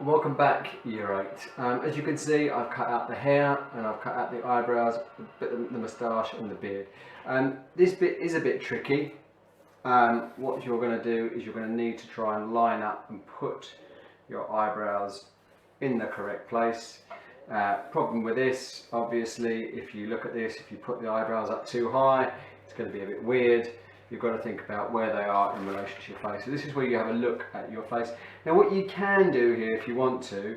Welcome back, Year 8. As you can see, I've cut out the hair and I've cut out the eyebrows, the moustache and the beard. This bit is a bit tricky. What you're going to do is you're going to need to try and line up and put your eyebrows in the correct place. Problem with this, obviously, if you look at this, if you put the eyebrows up too high, it's going to be a bit weird. You've got to think about where they are in relation to your face. So this is where you have a look at your face. Now what you can do here if you want to,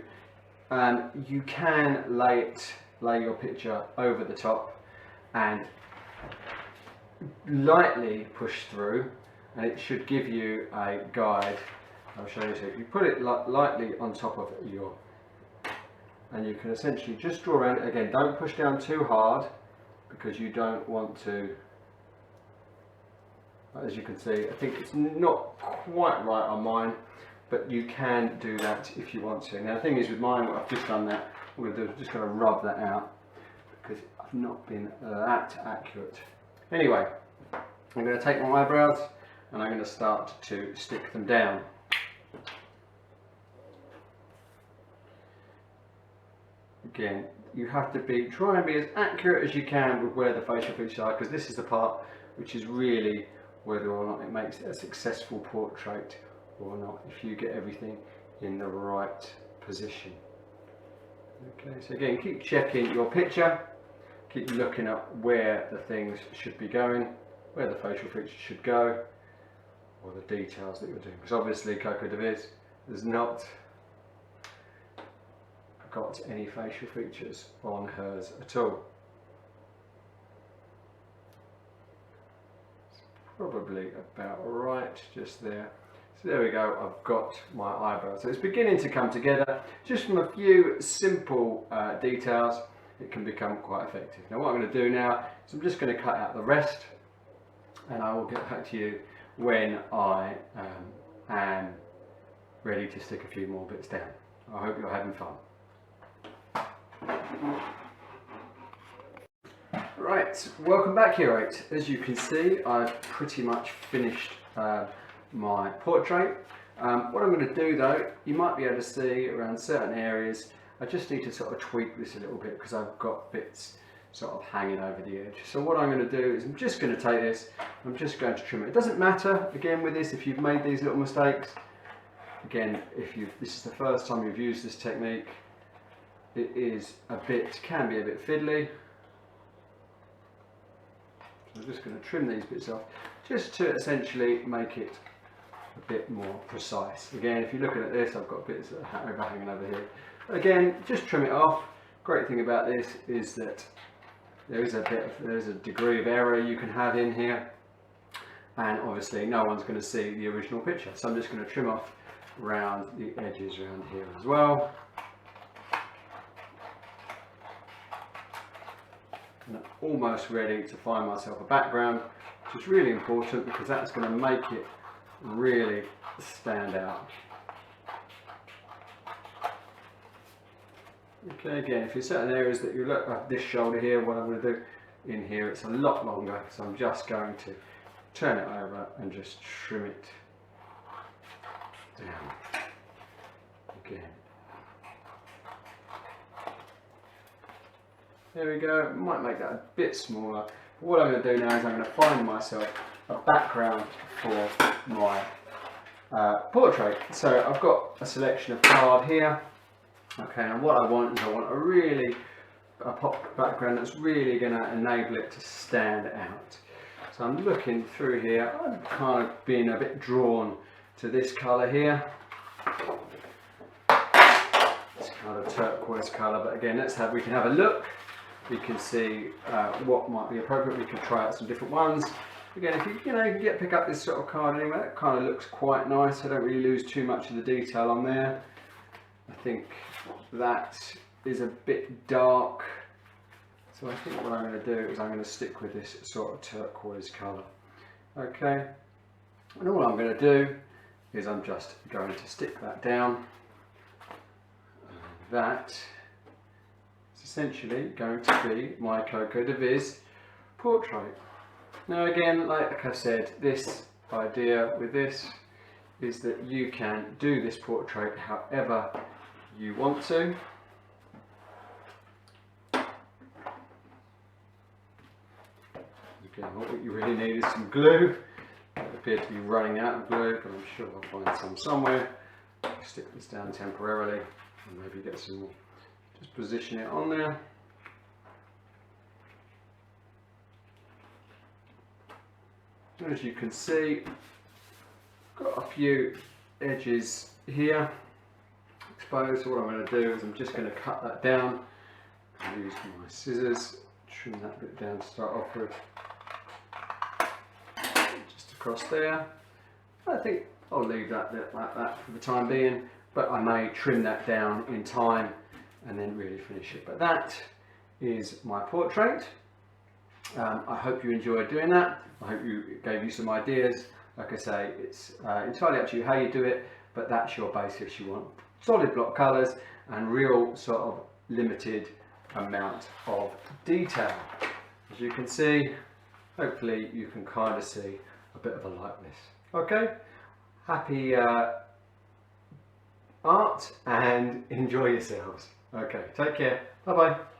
you can lay your picture over the top and lightly push through, and it should give you a guide. I'll show you. So if you put it lightly on top of your, and you can essentially just draw around it. Again, don't push down too hard because you don't want to. As you can see, I think it's not quite right on mine, but you can do that if you want to. Now the thing is with mine, I've just done that, what I'm going to do is just going to rub that out because I've not been that accurate. Anyway, I'm going to take my eyebrows and I'm going to start to stick them down. Again, you have to try and be as accurate as you can with where the facial features are, because this is the part which is really whether or not it makes it a successful portrait or not, if you get everything in the right position. Okay, so again, keep checking your picture, keep looking at where the things should be going, where the facial features should go, or the details that you're doing. Because obviously Coco Davez has not got any facial features on hers at all. Probably about right just there. So there we go, I've got my eyebrows. So it's beginning to come together. Just from a few simple details, it can become quite effective. Now what I'm going to do now is I'm just going to cut out the rest, and I will get back to you when I am ready to stick a few more bits down. I hope you're having fun. Right, welcome back, Year 8. As you can see, I've pretty much finished my portrait. What I'm going to do though, you might be able to see around certain areas, I just need to sort of tweak this a little bit because I've got bits sort of hanging over the edge. So what I'm going to do is I'm just going to take this, I'm just going to trim it. It doesn't matter, again with this, if you've made these little mistakes, again, this is the first time you've used this technique, it can be a bit fiddly. I'm just going to trim these bits off just to essentially make it a bit more precise. Again, if you're looking at this, I've got bits that are overhanging over here. Again, just trim it off. Great thing about this is that there's a degree of error you can have in here, and obviously no one's going to see the original picture. So I'm just going to trim off around the edges around here as well. And I'm almost ready to find myself a background, which is really important because that's going to make it really stand out. Okay, again, if you're certain areas that you look at this shoulder here, what I'm going to do in here, it's a lot longer, so I'm just going to turn it over and just trim it down again. There we go, might make that a bit smaller. What I'm going to do now is I'm going to find myself a background for my portrait. So I've got a selection of card here. Okay, and what I want is a pop background that's really going to enable it to stand out. So I'm looking through here, I'm kind of being a bit drawn to this colour here. This kind of turquoise colour, but again, we can have a look. We can see what might be appropriate. We can try out some different ones. Again, if you can pick up this sort of card anyway, that kind of looks quite nice. I don't really lose too much of the detail on there. I think that is a bit dark. So I think what I'm going to do is I'm going to stick with this sort of turquoise colour. Okay, and all I'm going to do is I'm just going to stick that down. And that is essentially going to be my Coco Davez portrait. Now again, like I said, this idea with this is that you can do this portrait however you want to. Again, what you really need is some glue. I appear to be running out of glue, but I'm sure I'll find some somewhere. Stick this down temporarily and maybe get some more. Just position it on there. As you can see, got a few edges here exposed. So what I'm going to do is I'm just going to cut that down. I'll use my scissors, trim that bit down to start off with. Just across there. I think I'll leave that bit like that for the time being, but I may trim that down in time and then really finish it. But that is my portrait. I hope you enjoyed doing that. I hope it gave you some ideas. Like I say, it's entirely up to you how you do it, but that's your basis. You want solid block colours and real sort of limited amount of detail. As you can see, hopefully you can kind of see a bit of a likeness. Okay, happy art and enjoy yourselves. Okay, take care. Bye bye.